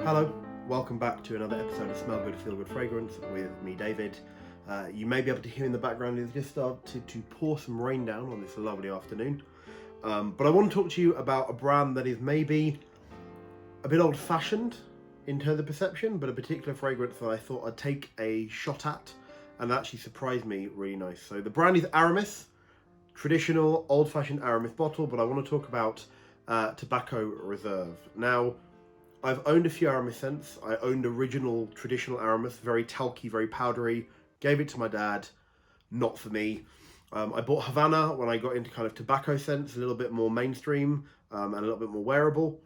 Hello, welcome back to another episode of Smell Good, Feel Good Fragrance with me, David. You may be able to hear in the background, it's just started to pour some rain down on this lovely afternoon. But I want to talk to you about a brand that is maybe a bit old-fashioned in terms of perception, but a particular fragrance that I thought I'd take a shot at and actually surprised me really nice. So the brand is Aramis, traditional old-fashioned Aramis bottle, but I want to talk about Tobacco Reserve. Now, I've owned a few Aramis scents. I owned original traditional Aramis, very talky, very powdery. Gave it to my dad, not for me. I bought Havana when I got into kind of tobacco scents, a little bit more mainstream and a little bit more wearable.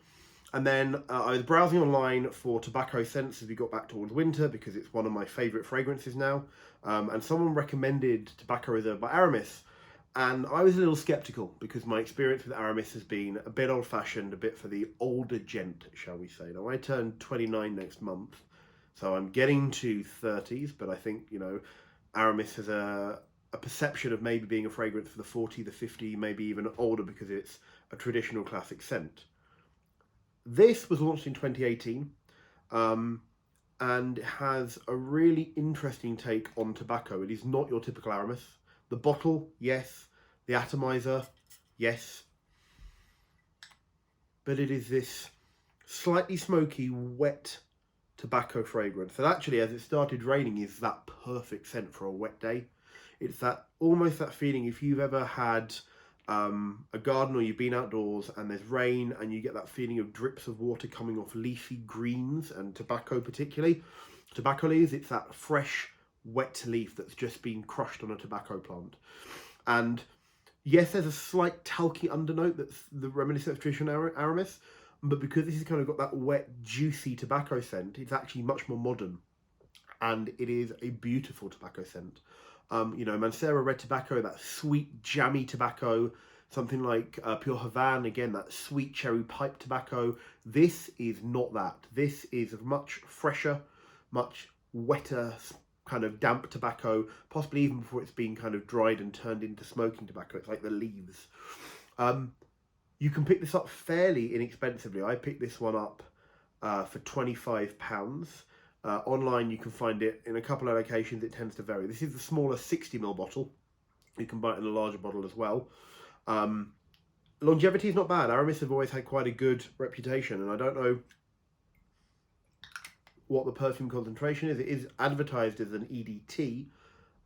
And then I was browsing online for tobacco scents as we got back towards winter because it's one of my favourite fragrances now. And someone recommended Tobacco Reserve by Aramis. And I was a little skeptical because my experience with Aramis has been a bit old-fashioned, a bit for the older gent, shall we say. Now, I turn 29 next month, so I'm getting to 30s, but I think, Aramis has a perception of maybe being a fragrance for the 40, the 50, maybe even older because it's a traditional classic scent. This was launched in 2018 and has a really interesting take on tobacco. It is not your typical Aramis. The bottle, yes. The atomizer, yes. But it is this slightly smoky, wet tobacco fragrance that actually, as it started raining, is that perfect scent for a wet day. It's that almost that feeling if you've ever had a garden or you've been outdoors and there's rain and you get that feeling of drips of water coming off leafy greens and tobacco particularly. Tobacco leaves, it's that fresh, wet leaf that's just been crushed on a tobacco plant. And yes, there's a slight talky undernote that's the reminiscent of traditional Aramis, but because this has kind of got that wet, juicy tobacco scent, it's actually much more modern. And it is a beautiful tobacco scent. Mancera red tobacco, that sweet, jammy tobacco, something like Pure Havana, again, that sweet cherry pipe tobacco. This is not that. This is much fresher, much wetter, kind of damp tobacco, possibly even before it's been kind of dried and turned into smoking tobacco. It's like the leaves. You can pick this up fairly inexpensively. I picked this one up for £25. Online you can find it in a couple of locations. It tends to vary. This is the smaller 60ml bottle. You can buy it in a larger bottle as well. Longevity is not bad. Aramis have always had quite a good reputation, and I don't know what the perfume concentration is. It is advertised as an EDT.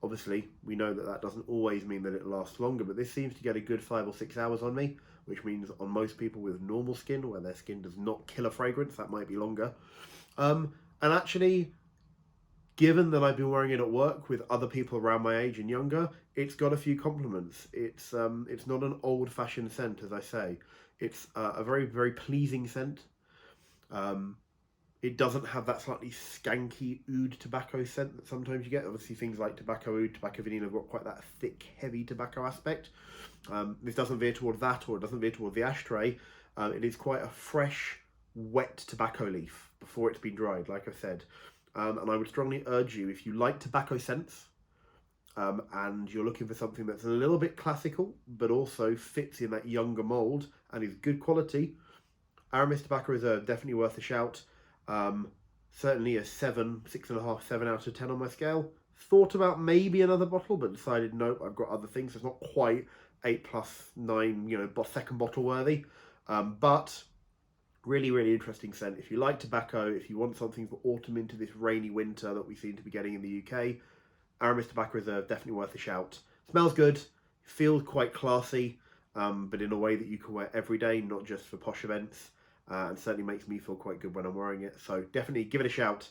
Obviously, we know that doesn't always mean that it lasts longer, but this seems to get a good 5 or 6 hours on me, which means on most people with normal skin, where their skin does not kill a fragrance, that might be longer. And actually, given that I've been wearing it at work with other people around my age and younger, it's got a few compliments. It's not an old-fashioned scent, as I say. It's a very, very pleasing scent. It doesn't have that slightly skanky oud tobacco scent that sometimes you get. Obviously, things like tobacco oud, tobacco vanilla have got quite that thick, heavy tobacco aspect. This doesn't veer toward that, or it doesn't veer toward the ashtray. It is quite a fresh, wet tobacco leaf before it's been dried, like I said. And I would strongly urge you, if you like tobacco scents and you're looking for something that's a little bit classical, but also fits in that younger mould and is good quality, Aramis Tobacco Reserve, definitely worth a shout. Certainly a 6.5, 7 out of 10 on my scale. Thought about maybe another bottle, but decided no, I've got other things. So it's not quite 8 plus 9, second bottle worthy. But really, really interesting scent. If you like tobacco, if you want something for autumn into this rainy winter that we seem to be getting in the UK, Aramis Tobacco Reserve, definitely worth a shout. Smells good, feels quite classy, but in a way that you can wear every day, not just for posh events. And certainly makes me feel quite good when I'm wearing it. So definitely give it a shout.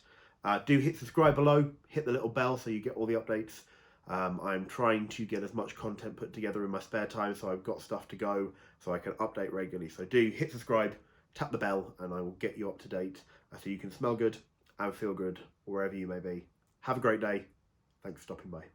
Do hit subscribe below, hit the little bell so you get all the updates. I'm trying to get as much content put together in my spare time, so I've got stuff to go so I can update regularly. So do hit subscribe, tap the bell, and I will get you up to date so you can smell good and feel good wherever you may be. Have a great day. Thanks for stopping by.